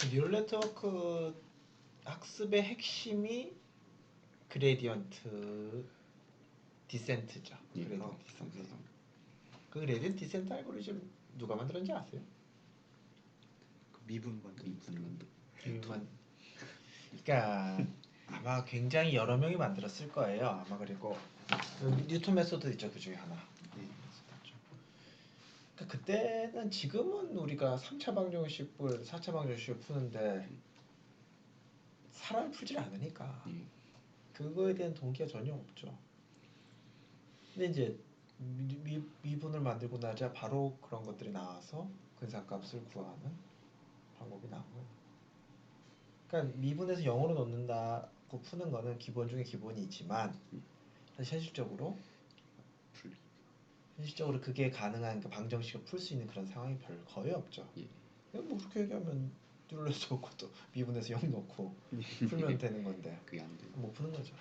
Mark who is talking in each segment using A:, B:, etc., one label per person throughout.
A: 뉴럴 네트워크 학습의 핵심이 그레디언트 디센트죠. 그레디언트 디센트. 그 그레디언트 디센트 알고리즘 누가 만들었는지 아세요?
B: 미분 만든.
A: 그러니까 아마 굉장히 여러 명이 만들었을 거예요. 아마 그리고 뉴턴 메소드 있죠, 그 중에 하나. 그러니까 그때는 지금은 우리가 3차 방정식을 4차 방정식을 푸는데 사람이 풀질 않으니까 그거에 대한 동기가 전혀 없죠. 근데 이제 미분을 만들고 나자 바로 그런 것들이 나와서 근사값을 구하는 방법이 나온 거예요. 그러니까 미분에서 0으로 놓는다고 푸는 거는 기본 중에 기본이지만 사실 현실적으로 그게 가능한 그 방정식을 풀 수 있는 그런 상황이 거의 없죠. 뭐 그렇게 얘기하면 뉴럴 네트워크도 미분에서 0 놓고 풀면 되는 건데
C: 그게 안 돼요.
A: 못 푸는 거죠.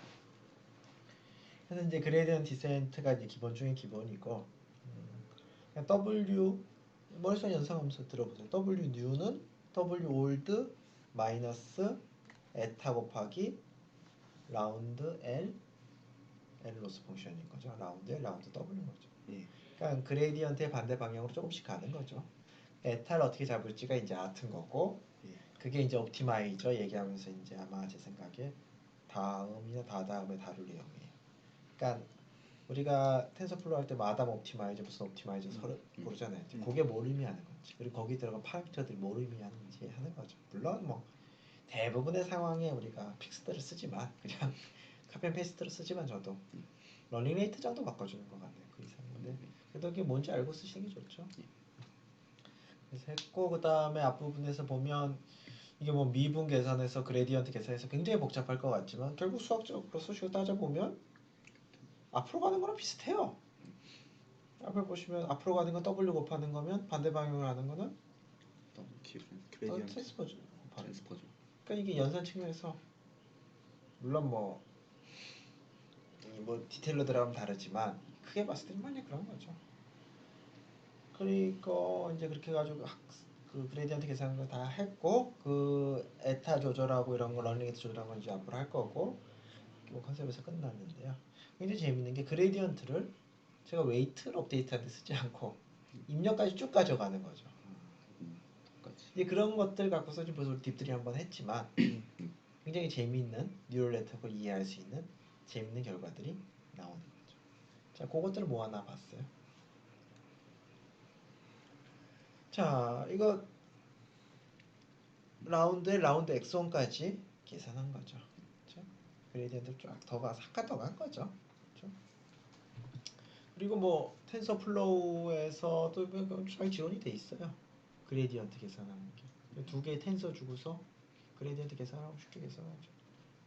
A: 그래서 이제 그레디언트 디센트가 이제 기본 중에 기본이고 W 머릿속에 연상하면서 들어보세요. W new는 W old 마이너스 에타 곱하기 라운드 L 로스 펑션인 거죠. 라운드 L 라운드 W인 거죠. 그러니까 그레디언트의 반대 방향으로 조금씩 가는 거죠. 에타를 어떻게 잡을지가 이제 같은 거고 그게 이제 옵티마이저 얘기하면서 이제 아마 제 생각에 다음이나 다다음에 다룰 내용이에요. 그러니까 우리가 텐서플로우 할 때 마담 옵티마이저 무슨 옵티마이저 서로 모르잖아요. 그게 뭘 의미하는 건지 그리고 거기에 들어간 파라미터들이 뭘 의미하는지 하는 거죠. 물론 뭐 대부분의 상황에 우리가 픽스들을 쓰지만 그냥 카피 페이스트로 쓰지만 저도 러닝 레이트 정도 바꿔주는 것 같네요. 그 이상인데 그래도 그게 뭔지 알고 쓰시는 게 좋죠. 그래서 했고 그 다음에 앞부분에서 보면 이게 뭐 미분 계산해서 그레디언트 계산해서 굉장히 복잡할 것 같지만 결국 수학적으로 수식을 따져보면 앞으로 가는 거랑 비슷해요. 앞에 보시면 앞으로 가는 건 W 곱하는 거면 반대 방향으로 하는 거는 트랜스포죠. 그러니까 이게 연산 측면에서 물론 뭐 디테일로 들어가면 다르지만 크게 봤을 때는 많이 그런 거죠. 그러니까 이제 그렇게 해가지고 그 그레디언트 계산을 다 했고 그 에타 조절하고 이런 거 러닝 에타 조절하는 건 이제 앞으로 할 거고 뭐 컨셉에서 끝났는데요. 굉장히 재밌는 게 그레디언트를 제가 웨이트를 업데이트할 때 쓰지 않고 입력까지 쭉 가져가는 거죠. 이제 그런 것들 갖고서 지금 벌써 우리 딥들이 한번 했지만 굉장히 재미있는 뉴럴 네트워크를 이해할 수 있는 재미있는 결과들이 나오는 거죠. 자, 그것들을 모아놔 봤어요. 자, 이거 라운드 X1까지 계산한 거죠. 그렇죠? 그레디언트 쫙 잠깐 더 간 거죠. 그렇죠? 그리고 뭐 텐서플로우에서도 잘 지원이 돼 있어요. 그레디언트 계산하는 게. 두 개의 텐서 주고서 그레디언트 계산하고 쉽게 계산하죠.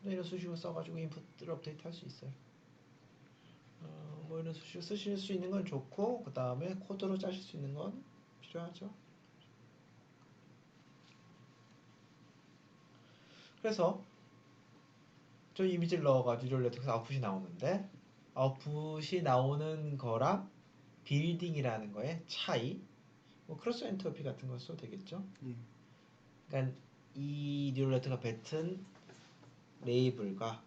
A: 이런 수식을 써가지고 인풋을 업데이트 할 수 있어요. 뭐 이런 수식을 쓰실 수 있는 건 좋고 그 다음에 코드로 짜실 수 있는 건 필요하죠. 그래서 저 이미지를 넣어가지고 뉴럴 네트워크 아웃풋이 나오는데 아웃풋이 나오는 거랑 빌딩이라는 거의 차이 뭐 크로스 엔트로피 같은 거 써도 되겠죠. 그러니까 이 뉴럴 네트워크가 뱉은 레이블과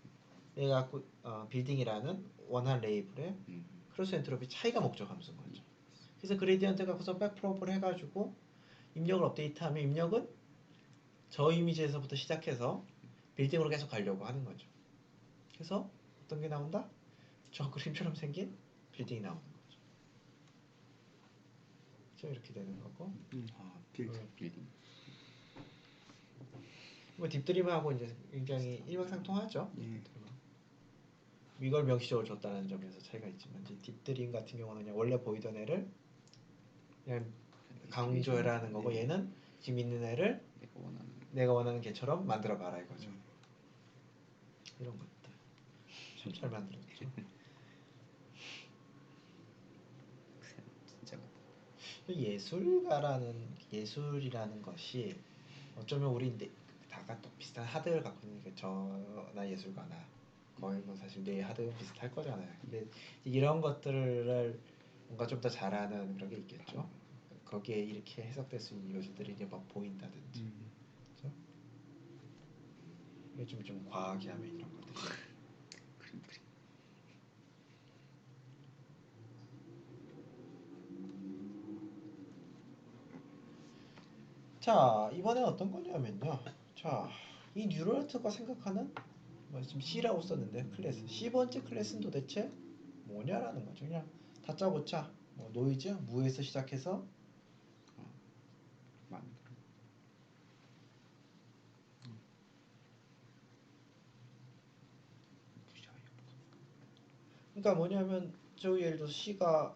A: 내가 갖고 빌딩이라는 원한 레이블의 크로스 엔트로피 차이가 목적 함수인 거죠. 그래서 그레디언트 갖고서 백프로브를 해가지고 입력을 업데이트하면 입력은 저 이미지에서부터 시작해서 빌딩으로 계속 가려고 하는 거죠. 그래서 어떤 게 나온다? 저 그림처럼 생긴 빌딩이 나오는 거죠. 그렇죠? 이렇게 되는 거고.
C: 빌딩.
A: 뭐 딥드림하고 이제 굉장히 일맥상통하죠. 이걸 명시적으로 줬다는 점에서 차이가 있지만 이제 딥드림 같은 경우는 그냥 원래 보이던 애를 그냥 강조해라는 거고 얘는 지금 있는 애를 내가 원하는 개처럼 만들어봐라 이거죠. 이런 것들 참 잘 만들었죠.
C: 진짜
A: 예술이라는 것이 어쩌면 우리 다가 또 비슷한 하드웨어를 갖고 있는 게 저나 예술가나 거의 뭐 사실 뇌 하드웨어 비슷할 거잖아요. 근데 이런 것들을 뭔가 좀 더 잘하는 그런 게 있겠죠. 거기에 이렇게 해석될 수 있는 요소들이 이제 막 보인다든지. 그렇죠? 이게 좀 과하게 하면 이런 것들.
C: 그림 그림.
A: 자, 이번에 어떤 거냐면요. 자, 이 뉴럴네트워크가 생각하는 뭐 지금 C라고 썼는데 클래스 C번째 클래스는 도대체 뭐냐라는 거죠. 그냥 다짜고짜 뭐 노이즈, 무에서 시작해서
C: 만들. 부셔요.
A: 그러니까 뭐냐면 저 예를 들어서 C가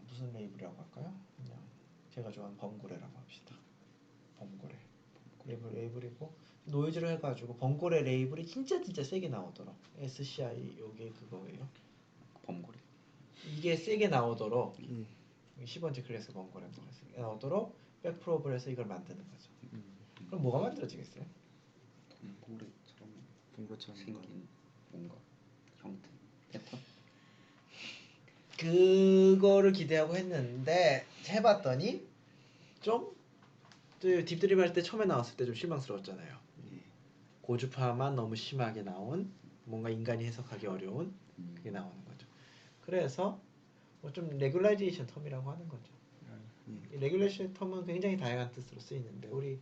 A: 무슨 레이블이라고 할까요? 그냥 제가 좋아하는 범고래라고 합시다. 범고래 레이블이고 노이즈를 해가지고 범고래 레이블이 진짜 세게 나오도록 SCI 요게 그거예요.
C: 범고래.
A: 이게 세게 나오도록 10번째 클래스 범고래가 세게 나오도록 백프로브를 해서 이걸 만드는 거죠. 그럼 뭐가 만들어지겠어요?
C: 범고래처럼
B: 동그랗처럼
C: 생긴 뭔가 형태, 패턴.
A: 그거를 기대하고 했는데 해봤더니 좀 딥드림 할 때 처음에 나왔을 때 좀 실망스러웠잖아요. 고주파만 너무 심하게 나온 뭔가 인간이 해석하기 어려운 그게 나오는 거죠. 그래서 뭐좀 레귤라이제이션 텀이라고 하는 거죠. 이 레귤레이션 텀은 굉장히 다양한 뜻으로 쓰이는데 우리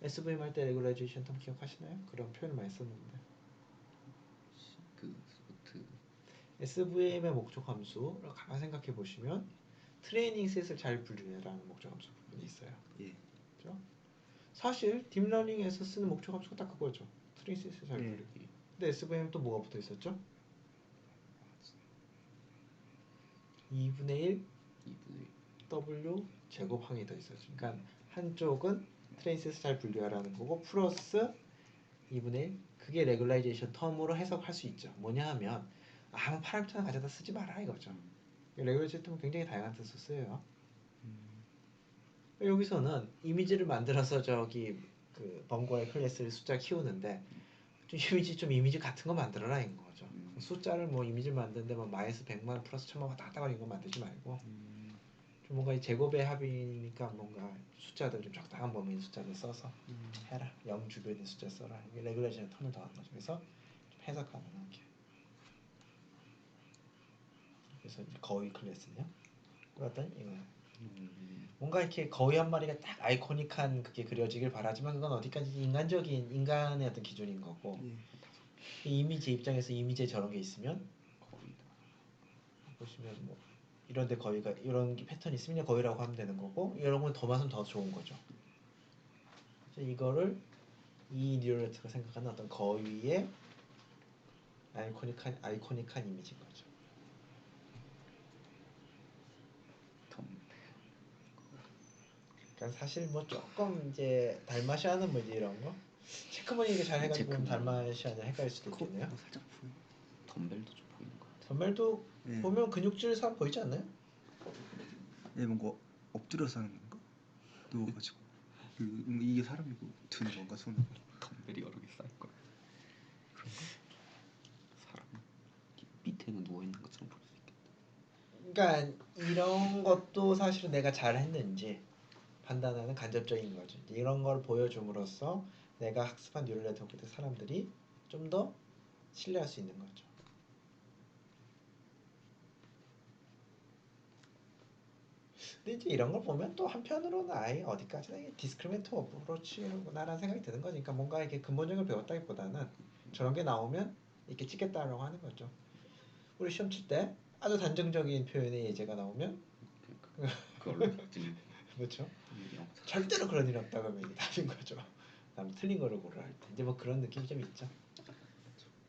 A: SVM 할 때 레귤라이제이션 텀 기억하시나요? 그런 표현을 많이 썼는데
C: 그 스포트.
A: SVM의 목적 함수를 가만 생각해 보시면 트레이닝 셋을 잘 분류해라는 목적 함수 부분이 있어요. 그렇죠? 사실 딥러닝에서 쓰는 목적 함수가 딱 그거죠. 트레이닝 셋을 잘 분류기. 근데 SVM 또 뭐가 붙어 있었죠? 2분의 1 W 제곱항이 더 있었죠. 그러니까 한쪽은 트레이닝 셋을 잘 분류하라는 거고 플러스 2분의 1 그게 레귤라이제이션 텀으로 해석할 수 있죠. 뭐냐 하면 아무 파라미터나 가져다 쓰지 마라 이거죠. 레귤레이션 텀은 굉장히 다양한 뜻으로 쓰여요. 여기서는 이미지를 만들어서 저기 그 범고의 클래스를 숫자 키우는데 좀 이미지 같은 거 만들어라 이런 거죠. 숫자를 뭐 이미지 만드는데 뭐 마이너스 100만 플러스 1000만 왔다 갔다 이런 거 만들지 말고 좀 뭔가 이 제곱의 합이니까 뭔가 숫자들 좀 적당한 범위의 숫자를 써서 해라. 0 주변의 숫자 써라. 이게 레귤레이션 텀을 더한 거죠. 그래서 좀 해석하는 게. 그래서 이제 거위 클래스냐? 그랬더니 이거 뭔가 이렇게 거위 한 마리가 딱 아이코닉한 그게 그려지길 바라지만 그건 어디까지 인간적인 인간의 어떤 기준인 거고 이 이미지 입장에서 이미지에 저런 게 있으면
C: 거위다.
A: 보시면 뭐 이런데 거위가 이런 패턴이 있으면 그냥 거위라고 하면 되는 거고 이런 건 더 많으면 더 좋은 거죠. 그래서 이거를 이 뉴럴네트가 생각하는 어떤 거위의 아이코닉한 이미지인 거죠. 그러니까 사실 뭐 조금 이제 달마시아는 뭐지 이런 거 체크무늬 잘 해가지고 보면 달마시아냐 헷갈릴 수도 있겠네요.
B: 살짝 보여.
C: 덤벨도 좀 보이는 것 같아.
A: 덤벨도 보면 근육질 사람 보이지 않나요?
B: 뭔가 엎드려서 하는 건가? 누워가지고 이게 사람이고 든 건가 손으로.
C: 덤벨이 여러 개 쌓일 거야. 그런가? 사람 밑에는 누워 있는 것처럼 볼 수 있겠다.
A: 그러니까 이런 것도 사실은 내가 잘 했는지 판단하는 간접적인 거죠. 이런 걸 보여줌으로써 내가 학습한 뉴럴네트워크 때 사람들이 좀 더 신뢰할 수 있는 거죠. 근데 이제 이런 걸 보면 또 한편으로는 아예 어디까지나 이게 디스크리미네이트 어프로치구나라는 생각이 드는 거니까 뭔가 이렇게 근본적으로 배웠다기보다는 저런 게 나오면 이렇게 찍겠다라고 하는 거죠. 우리 시험 칠 때 아주 단정적인 표현의 예제가 나오면
C: 그걸로 찍는.
A: 그렇죠. 절대로 그런 일 없다고 하면 이게 답인 거죠. 다음 틀린 거를 고르라 할 때. 이제 뭐 그런 느낌이 좀 있죠.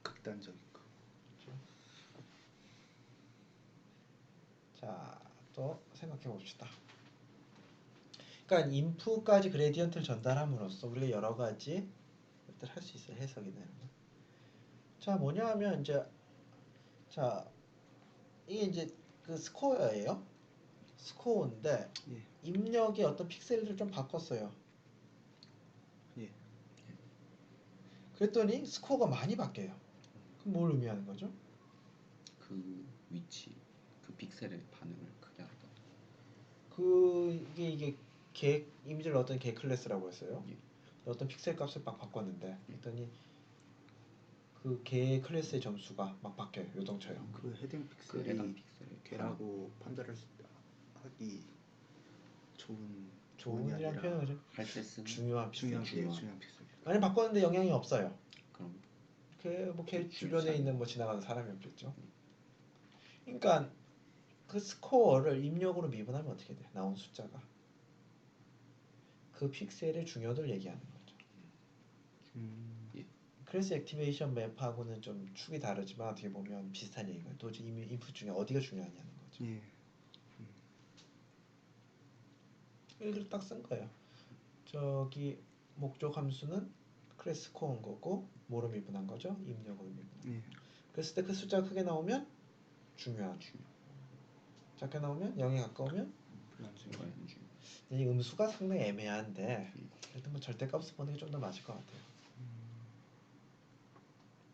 B: 극단적인 거.
A: 그렇죠. 자, 또 생각해 봅시다. 그러니까 인풋까지 그레디언트를 전달함으로써 우리가 여러 가지 것들 할 수 있어요. 해석이 되는 거. 자, 뭐냐 하면 이제 자, 이게 이제 그 스코어예요. 스코어인데 입력의 어떤 픽셀을 좀 바꿨어요. 그랬더니 스코어가 많이 바뀌어요. 그럼 뭘 의미하는 거죠?
C: 그 위치, 그 픽셀의 반응을 크게 하다.
A: 이게 개 이미지를 넣었던 개 클래스라고 했어요. 어떤 픽셀 값을 막 바꿨는데 그랬더니 그 개 클래스의 점수가 막 바뀌어요. 요동쳐요.
B: 그 헤딩
C: 그
B: 픽셀이
C: 해당 픽셀.
B: 걔라고 판단을 하기 좋은 좋은이
A: 좋은이란
B: 아니라
A: 표현을
C: 할 때 쓰는
A: 중요한
B: 중요한
A: 픽셀.
B: 게
C: 중요한.
B: 중요한 픽셀.
A: 아니 바꿨는데 영향이 없어요.
C: 그럼
A: 걔
C: 중요치
A: 주변에
C: 않은
A: 있는 뭐 지나가는 사람이 없겠죠. 그러니까 그 스코어를 입력으로 미분하면 어떻게 돼? 나온 숫자가 그 픽셀의 중요도를 얘기하는 거죠. 클래스 액티베이션 맵하고는 좀 축이 다르지만 어떻게 보면 비슷한 얘기예요. 도대체 인풋 중에 어디가 중요하냐는 거죠.
B: 예.
A: 이걸 딱 쓴 거예요. 저기 목적 함수는 클래스 코어인 거고 뭐로 미분한 거죠? 입력으로 미분한.
B: 예.
A: 그랬을 때 그 숫자가 크게 나오면 중요한. 작게 나오면 0에 가까우면
C: 중요한 중요.
A: 이 음수가 상당히 애매한데 일단 뭐 절대값을 보는 게 좀 더 맞을 것 같아요.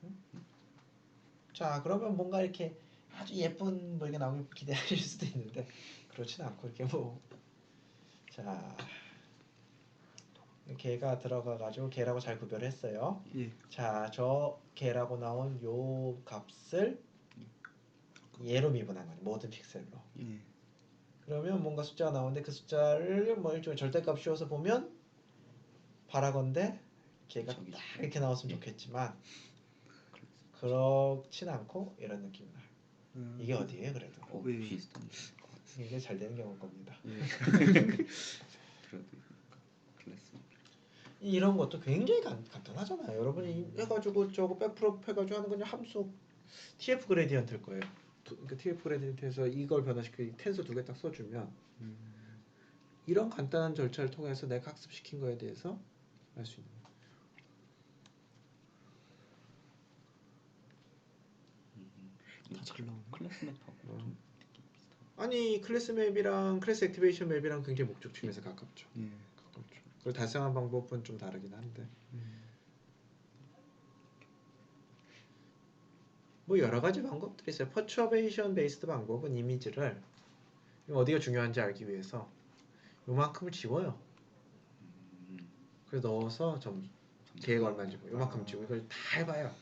A: 응? 자 그러면 뭔가 이렇게 아주 예쁜 뭐 이게 나오면 기대하실 수도 있는데 그렇진 않고 이렇게 뭐 자 개가 들어가가지고 개라고 잘 구별했어요.
B: 예.
A: 자 저 개라고 나온 요 값을 얘로 미분한 거예요. 모든 픽셀로.
B: 예.
A: 그러면 뭔가 숫자가 나오는데 그 숫자를 뭐 일종의 절대값 씌워서 보면 바라건대 걔가
C: 저기
A: 딱 이렇게 나왔으면
C: 예.
A: 좋겠지만 그렇진 않고 이런 느낌이 나요. 이게 어디예요 그래도?
C: 왜
B: 왜?
C: 비슷한 것 같아.
A: 이게 잘 되는 경우일 겁니다.
C: 예. 그래도 클래스.
A: 이런 것도 굉장히 간단하잖아요. 여러분이 해가지고 저거 백프롭 해가지고 하는 건 함수 TF 그레디언트일 거예요. 그러니까 TF 그레디언트에서 이걸 변화시키고 텐서 두 개 딱 써주면 이런 간단한 절차를 통해서 내가 학습시킨 거에 대해서 알 수 있는 거예요.
B: 다 잘 나오네.
C: 클래스 맵하고 좀 느낌 비슷한.
A: 아니 클래스 맵이랑 클래스 액티베이션 맵이랑 굉장히 목적 측면에서 가깝죠.
B: 예.
A: 가깝죠. 그걸 달성한 방법은 좀 다르긴 한데 뭐 여러 가지 방법들이 있어요. 퍼처베이션 베이스드 방법은 이미지를 어디가 중요한지 알기 위해서 요만큼을 지워요. 그래서 넣어서 점수 계획 얼마인지 요만큼 지우고 이걸 다 해봐요.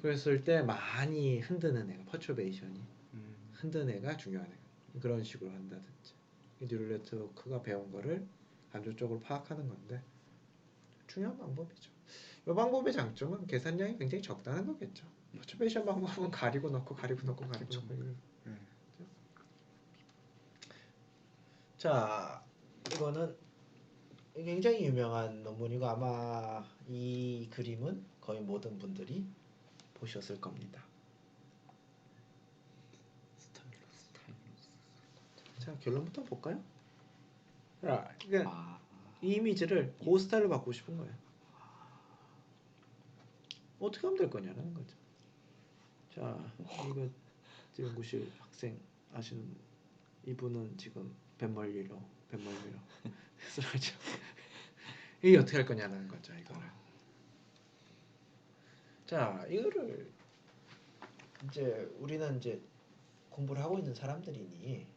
A: 그랬을 때 많이 흔드는 애가 퍼처베이션이 흔드는 애가 중요한 애가 그런 식으로 한다든지 뉴럴 네트워크가 배운 거를 간접적으로 파악하는 건데 중요한 방법이죠. 이 방법의 장점은 계산량이 굉장히 적다는 거겠죠. 퍼처베이션 방법은 가리고 넣고 가리고 넣고 가리고 넣고 자 이거는 굉장히 유명한 논문이고 아마 이 그림은 거의 모든 분들이 보셨을 겁니다. 자 결론부터 볼까요? 자, 그러니까 이 이미지를 고스타일로 바꾸고 싶은 거예요. 어떻게 하면 될 거냐는 거죠. 자 이거 연구실 학생 아시는 이분은 지금 뱃멀리로 쓰러져. 이게 어떻게 할 거냐는 거죠 이거를. 자 이거를 이제 우리는 이제 공부를 하고 있는 사람들이니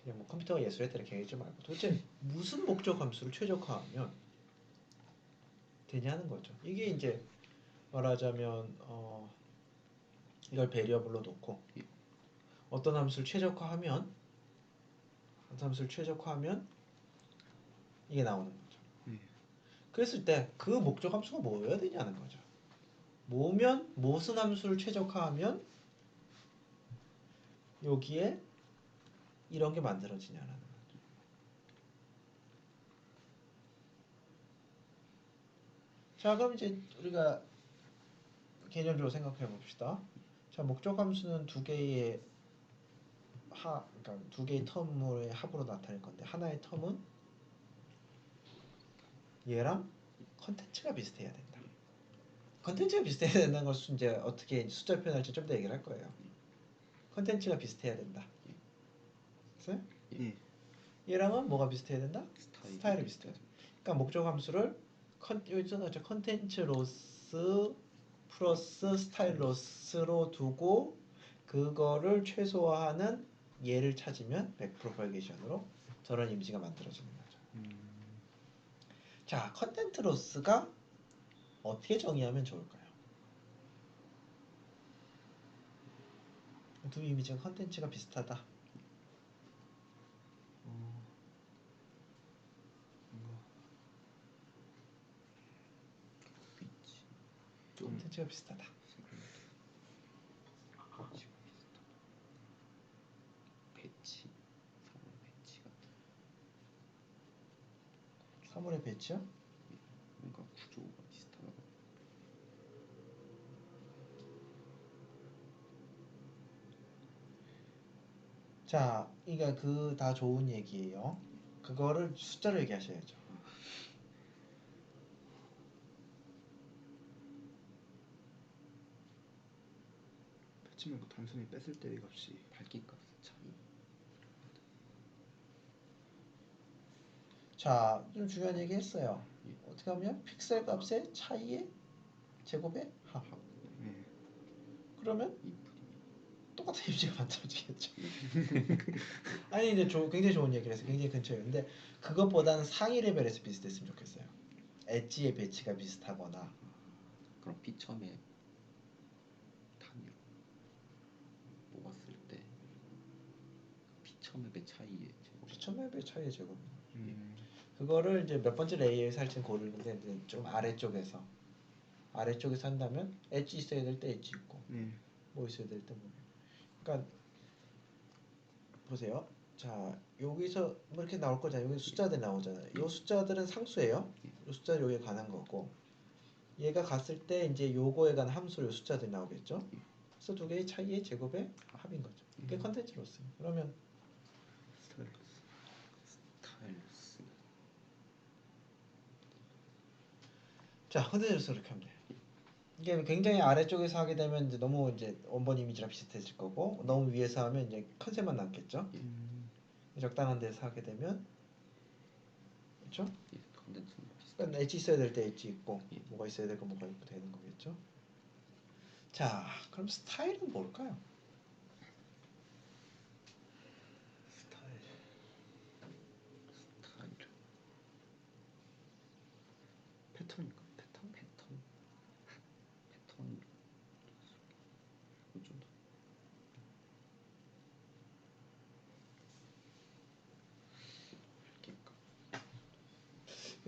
A: 그냥 뭐 컴퓨터가 예술했다는 개의지 말고 도대체 무슨 목적 함수를 최적화하면 되냐는 거죠. 이게 이제 말하자면 이걸 베리어블로 놓고 어떤 함수를 최적화하면 이게 나오는 거죠. 그랬을 때 그 목적 함수가 뭐여야 되냐는 거죠. 뭐면 무슨 함수를 최적화하면 여기에 이런 게 만들어지냐는 거죠. 자 그럼 이제 우리가 개념적으로 생각해 봅시다. 자 목적 함수는 두 개의 그러니까 두 개의 텀의 합으로 나타낼 건데 하나의 텀은 얘랑 컨텐츠가 비슷해야 된다. 컨텐츠가 비슷해야 된다는 것은 이제 어떻게 숫자 표현할지 좀 더 얘기를 할 거예요. 컨텐츠가 비슷해야 된다. 됐어요?
B: 예.
A: 얘랑은 뭐가 비슷해야 된다? 스타일이 비슷해야 된다. 그러니까 목적 함수를 컨텐츠 로스 플러스 스타일 로스로 두고 그거를 최소화하는 얘를 찾으면 백프로파게이션으로 저런 이미지가 만들어지는 거죠. 자, 컨텐트 로스가 어떻게 정의하면 좋을까요? 두 이미지가 컨텐츠가 비슷하다.
B: 뭔가
C: 위치
B: 좀
A: 컨텐츠가 비슷하다.
C: 위치가 비슷하다. 배치, 사물 배치 같은
A: 사물의 배치요?
C: 뭔가 구조가 비슷하다고.
A: 자, 이게 그 다 좋은 얘기예요. 그거를 숫자로 얘기하셔야죠.
B: 배치 말고 단순히 뺐을 때의 값이
C: 밝기값 차이.
A: 자, 좀 중요한 얘기 했어요.
C: 예.
A: 어떻게 하면 픽셀 값의 차이의 제곱의 합.
B: 예.
A: 그러면
C: 인풋이
A: 똑같은 이미지가 만들어지겠죠. 아니 이제 굉장히 좋은 얘기를 해서 굉장히 근처에요. 근데 그것보다는 상위 레벨에서 비슷했으면 좋겠어요. 엣지의 배치가 비슷하거나.
C: 그럼 비첨의 단위로 뽑았을 때 비첨의 차이의 제곱.
A: 피처맵의 차이의 제곱.
B: 음.
A: 그거를 이제 몇 번째 레이어에서 할지는 고르는데 이제 좀 아래쪽에서 한다면 엣지 있어야 될 때 엣지 있고
B: 네.
A: 뭐 있어야 될 때 뭐. 그러니까 보세요. 자, 여기서 뭐 이렇게 나올 거잖아요. 여기 숫자들 나오잖아요. 이 숫자들은 상수예요. 이 숫자 여기에 관한 거고, 얘가 갔을 때 이제 요거에 관한 함수 요 숫자들이 나오겠죠. 그래서 두 개의 차이의 제곱의 합인 거죠. 이게 컨텐츠로서. 그러면
B: 스타일러스.
C: 스타일러스.
A: 자, 컨텐츠로서 이렇게 하면 돼요. 이게 굉장히 아래쪽에서 하게 되면 이제 너무 이제 원본 이미지랑 비슷해질 거고, 너무 위에서 하면 이제 컨셉만 남겠죠. 적당한 데서 하게 되면 그렇죠?
C: 예, 컨텐츠는 비슷.
A: 그러니까 엣지 있어야 될 때 엣지 있고
C: 예.
A: 뭐가 있어야 되고 뭐가 있고 되는 거겠죠. 자, 그럼 스타일은 뭘까요?
B: 스타일.
C: 스타일.
B: 패턴인가? 패턴?
C: 패턴. 패턴. 좀 더. 밝기값.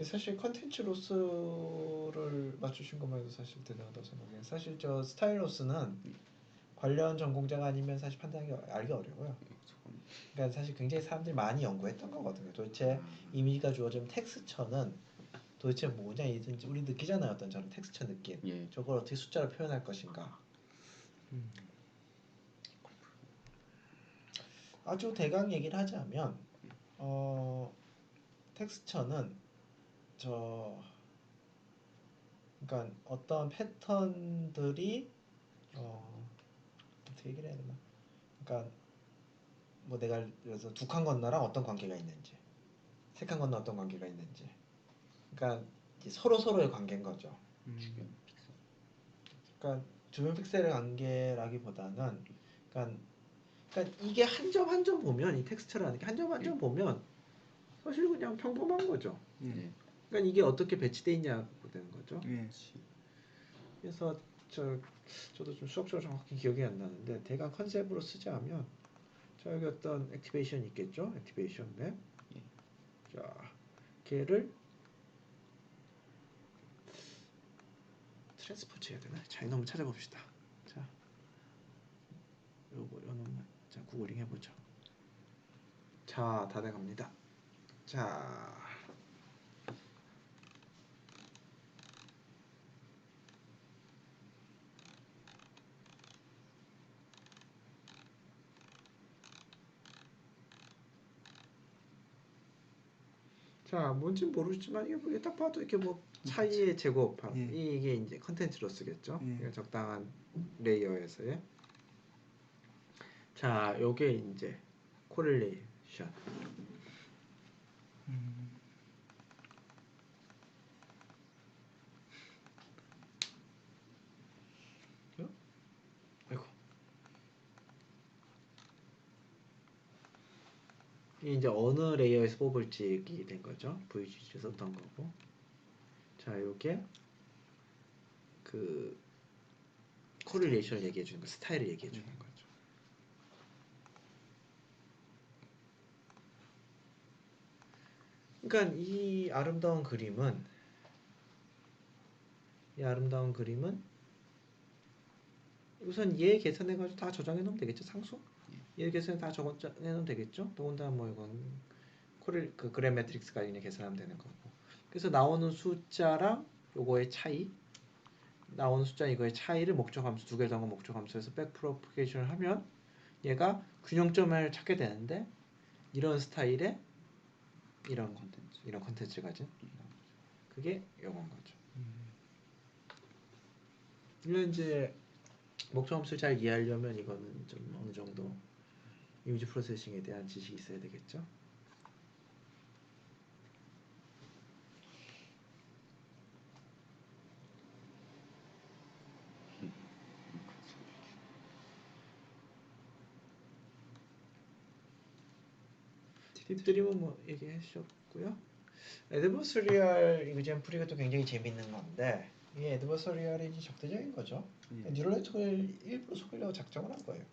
A: 사실 컨텐츠 로스를 맞추신 것만 해도 사실 대단하다고 생각해요. 사실 저 스타일 로스는 관련 전공자가 아니면 사실 판단하기 알기 어려워요.
C: 예, 저건
A: 그러니까 사실 굉장히 사람들이 많이 연구했던 거거든요. 도대체 이미지가 주어진 텍스처는 도대체 뭐냐 이든지 우리 느끼잖아요. 어떤 저런 텍스처 느낌.
C: 예.
A: 저걸 어떻게 숫자로 표현할 것인가. 아주 대강 얘기를 하자면 텍스처는 그러니까 어떤 패턴들이 어떻게 얘기를 해야 되나? 그러니까 뭐 내가 그래서 두 칸 건너랑 어떤 관계가 있는지, 세 칸 건너 어떤 관계가 있는지, 그러니까 이제 서로 서로의 관계인 거죠.
C: 주변 픽셀.
A: 그러니까 주변 픽셀의 관계라기보다는, 그러니까 이게 한 점 한 점 보면 이 텍스처라는 게 한 점 한 점 보면 사실 그냥 평범한 거죠.
C: 예.
A: 그러니까 이게 어떻게 배치돼 있냐고 되는 거죠.
B: 예.
A: 그래서 저도 좀 수학적으로 정확히 기억이 안 나는데 대강 컨셉으로 쓰자면 저기 어떤 액티베이션이 있겠죠. 액티베이션 맵.
C: 예.
A: 자, 걔를 트랜스포즈 해야 되나? 자, 이놈 찾아봅시다. 자, 요놈 자 구글링 해보죠. 자, 다 돼갑니다. 자, 뭔지 모르지만 이게 뭐 딱 봐도 이렇게 뭐 차이의 제곱함
B: 예.
A: 이게 이제 컨텐츠로 쓰겠죠.
B: 예.
A: 그러니까 적당한 레이어에서의. 자, 요게 이제 코릴레이션. 아이고. 이게 이제 어느 레이어에서 뽑을지 얘기 된 거죠. VGG 썼던 거고. 자, 요게 그 코릴레이션을 얘기해 주는 거, 스타일을 얘기해 주는 거죠. 그러니까 이 아름다운 그림은 우선 얘 계산해 가지고 다 저장해 놓으면 되겠죠. 상수? 얘 계산해 다 저장해 놓으면 되겠죠. 더군다나 뭐 이건 그 그램 매트릭스가 그냥 계산하면 되는 거고. 그래서 나오는 숫자랑 요거의 차이, 나오는 숫자 이거의 차이를 목적함수 두 개를 더한 목적함수에서 백프로포게이션을 하면 얘가 균형점을 찾게 되는데 이런 스타일의 이런 컨텐츠를 가진 그게 요건 거죠. 이런 이제 목적함수를 잘 이해하려면 이거는 좀 어느 정도 이미지 프로세싱에 대한 지식이 있어야 되겠죠. 팁드림은 뭐 얘기해 주셨고요. 애드버서리얼 이그젠플이 또 굉장히 재밌는 건데 이 애드버서리얼이 이제 적대적인 거죠. 뉴럴 네트워크를 일부러 속이려고 작정을 한 거예요.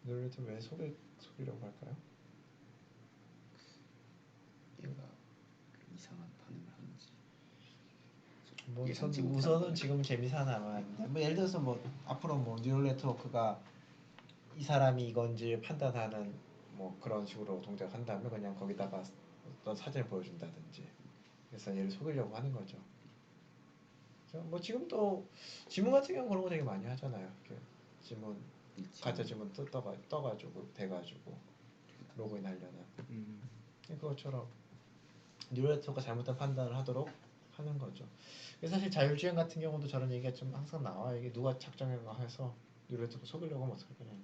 A: 뉴럴 네트워크 왜 속이려고 할까요?
C: 얘가 이상한 반응을 하는지.
A: 뭐 우선은 지금 재미삼아만 뭐 예를 들어서 뭐 앞으로 뭐 뉴럴 네트워크가 이 사람이 이건지 판단하는 뭐 그런 식으로 동작한다면 그냥 거기다가 어떤 사진을 보여준다든지 그래서 얘를 속이려고 하는 거죠. 뭐 지금 또 지문 같은 경우 그런 거 되게 많이 하잖아요. 이렇게 지문 가짜 지문 떠가지고 돼가지고 로그인 하려는 그것처럼 뉴럴 네트워크가 잘못된 판단을 하도록 하는 거죠. 사실 자율주행 같은 경우도 저런 얘기가 좀 항상 나와요. 이게 누가 작정해서 해서 뉴럴 네트워크 속이려고 하면 어떡할 거냐.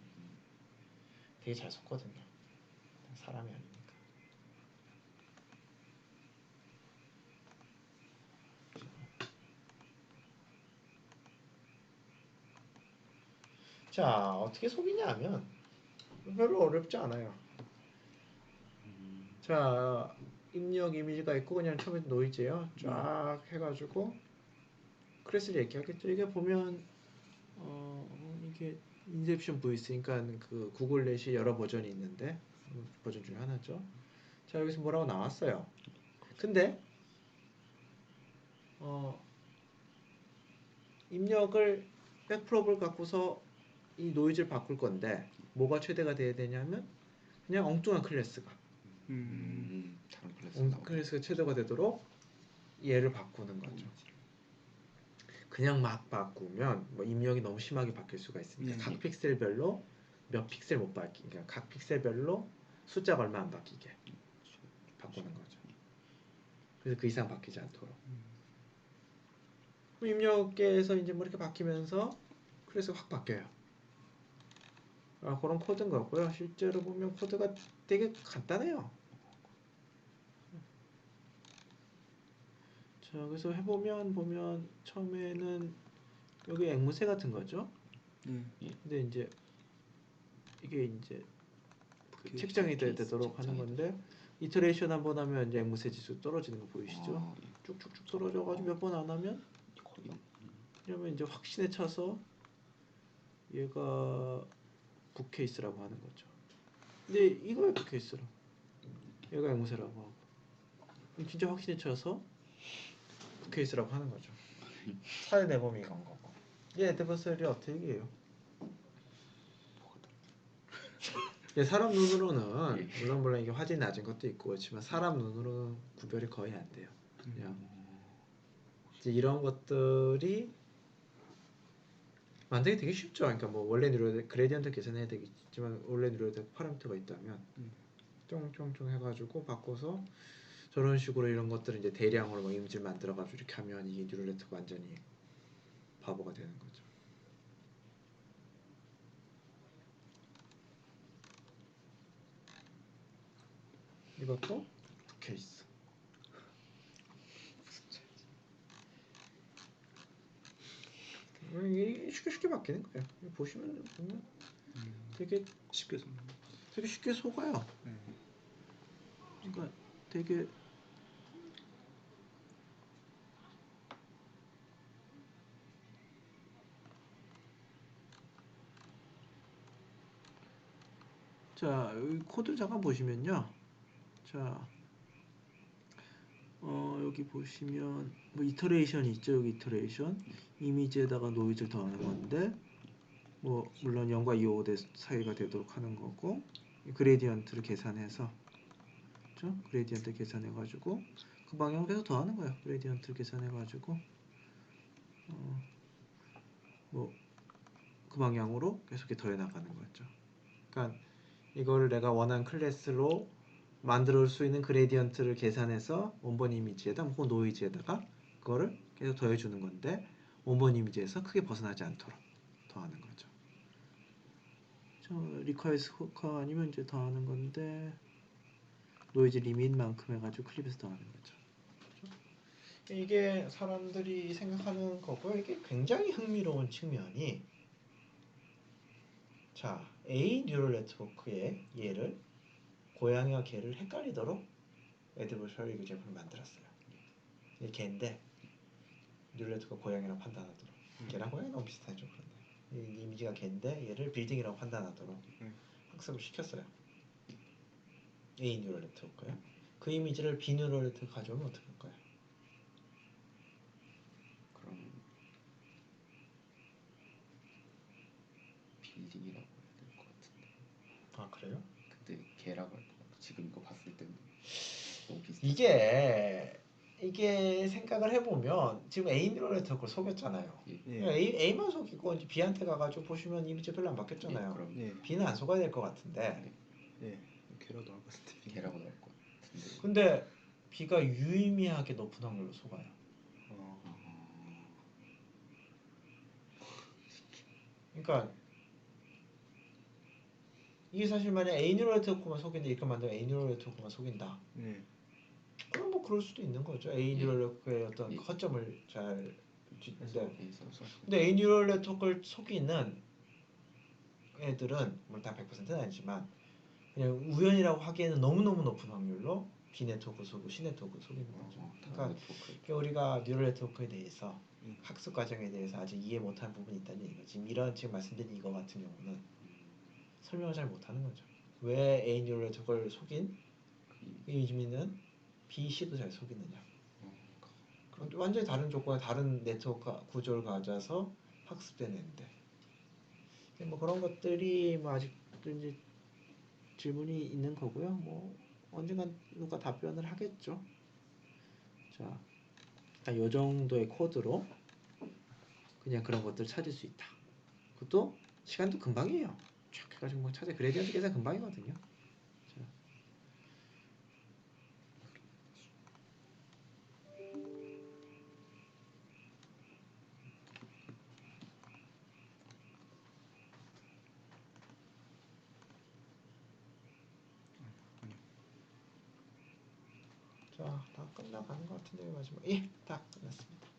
A: 되게 잘 속거든요. 사람이 아니니까. 자, 어떻게 속이냐면 별로 어렵지 않아요. 자, 입력 이미지가 있고 그냥 처음에 노이즈예요. 쫙 해가지고 크래스를 얘기하겠죠. 이게 보면 이게 인셉션 보이스니까 그 구글넷이 여러 버전이 있는데 버전 중에 하나죠. 자, 여기서 뭐라고 나왔어요. 근데 입력을 백프롭을 갖고서 이 노이즈를 바꿀 건데 뭐가 최대가 돼야 되냐면 그냥 엉뚱한 클래스가
C: 다른
A: 클래스가 최대가 되도록 얘를 바꾸는 거죠. 그냥 막 바꾸면 뭐 입력이 너무 심하게 바뀔 수가 있으니까 각 픽셀별로 몇 픽셀 못 바뀌게, 그러니까 각 픽셀별로 숫자가 얼마 안 바뀌게 바꾸는 거죠. 그래서 그 이상 바뀌지 않도록. 입력계에서 이제 뭐 이렇게 바뀌면서 클래스가 확 바뀌어요. 그런 코드인 거고요. 실제로 보면 코드가 되게 간단해요. 자, 그래서 해보면 처음에는 여기 앵무새 같은 거죠. 근데 이제 이게 이제 그 책정이 되도록 하는 건데 이터레이션 한번 하면 이제 앵무새 지수 떨어지는 거 보이시죠? 쭉쭉쭉 떨어져가지고 몇 번 안 하면 그러면 이제 확신에 차서 얘가 굿케이스라고 하는 거죠. 근데 이거야 굿케이스로. 얘가 앵무새라고 하고. 진짜 확신에 차서 굿케이스라고 하는 거죠. 사회 내범이 이건 거고. 얘 애드버서리 어떻게 얘기해요? 사람 눈으로는 물론 이게 화질이 낮은 것도 있고 그렇지만 사람 눈으로는 구별이 거의 안 돼요. 그냥 이제 이런 것들이 만들기 되게 쉽죠. 그러니까 뭐 원래 뉴럴 그레디언트 계산해야 되겠지만 원래 뉴럴 파라미터가 있다면 쫑쫑쫑 해가지고 바꿔서 저런 식으로 이런 것들을 이제 대량으로 뭐 이미지를 만들어가지고 이렇게 하면 이게 뉴럴 네트워크가 완전히 바보가 되는 거죠. 이것도 케이스. 이게 쉽게 바뀌는 거예요. 보면 되게
B: 쉽게
A: 속아요. 그러니까 되게 자, 여기 코드 잠깐 보시면요. 자, 여기 보시면 뭐 이터레이션이 있죠. 여기 이터레이션 이미지에다가 노이즈를 더하는 건데 뭐 물론 0과 2, 5 사이가 되도록 하는 거고 그레디언트를 계산해서 그렇죠? 그레디언트 계산해가지고 그 방향으로 계속 더하는 거예요. 그레디언트를 계산해가지고 뭐 그 방향으로 계속 이렇게 더해 나가는 거죠. 그러니까 이걸 내가 원하는 클래스로 만들어 올 수 있는 그레디언트를 계산해서 원본 이미지에다 혹은 노이즈에다가 그거를 계속 더해 주는 건데 원본 이미지에서 크게 벗어나지 않도록 더하는 거죠. 리퀘스트 호커 아니면 이제 더하는 건데 노이즈 리밋만큼 해가지고 클립에서 더하는 거죠. 이게 사람들이 생각하는 거고요. 이게 굉장히 흥미로운 측면이 자 A 뉴럴 네트워크의 얘를 고양이와 개를 헷갈리도록 애드버셔리 그 제품을 만들었어요. 이 개인데 뉴럴 네트워크 고양이라고 판단하도록 개랑 고양이 너무 비슷하죠. 그런데 이 이미지가 개인데 얘를 빌딩이라고 판단하도록 학습을 시켰어요. A 뉴럴 네트워크요. 그 이미지를 B 뉴럴 네트워크 가져오면 어떻게 할까요?
C: 그럼 빌딩이라고 해야 될 것 같은데.
A: 아 그래요?
C: 근데 개라고 할 것 같아. 지금 이거 봤을 때는 너무 비슷해.
A: 이게 생각을 해보면 지금 A 뉴럴 네트워크를 속였잖아요.
B: 예.
A: A만 속이고 이제 B한테 가가지고 보시면 이미지 별로 안 바뀌었잖아요.
C: 예, 그럼
B: 예.
A: B는 안 속아야 될 것 같은데
B: 예. 개라도 나올 것 같은데.
C: 개라고 나올 것 같은데.
A: 근데 B가 유의미하게 높은 확률로 속아요. 그러니까 이게 사실 만약 A 뉴럴 네트워크만 속인다 이렇게 만들면 A 뉴럴 네트워크만 속인다. 그럼 뭐 그럴 수도 있는 거죠. A 뉴럴 네트워크의 어떤 허점을 잘 근데 A 뉴럴 네트워크를 속이는 애들은 물론 다 100%는 아니지만 그냥 우연이라고 하기에는 너무너무 높은 확률로 B 네트워크 속이고 C 네트워크 속이는 거죠. 그러니까 우리가 뉴럴 네트워크에 대해서 학습 과정에 대해서 아직 이해 못하는 부분이 있다는 얘기죠. 지금 말씀드린 이거 같은 경우는 설명을 잘 못하는 거죠. 왜 A 뉴럴 네트워크를 속인 이미지는 B, C도 잘 속이느냐. 그런데 완전히 다른 조건에 다른 네트워크 구조를 가져서 학습되는데 뭐 그런 것들이 뭐 아직도 이제 질문이 있는 거고요. 뭐 언젠간 누가 답변을 하겠죠. 자, 이 정도의 코드로 그냥 그런 것들 찾을 수 있다. 그것도 시간도 금방이에요. 쫙 해가지고 뭐 찾아 그레디언트 계산 금방이거든요. 자. 자, 다 끝나가는 것 같은데 마지막 다 끝났습니다.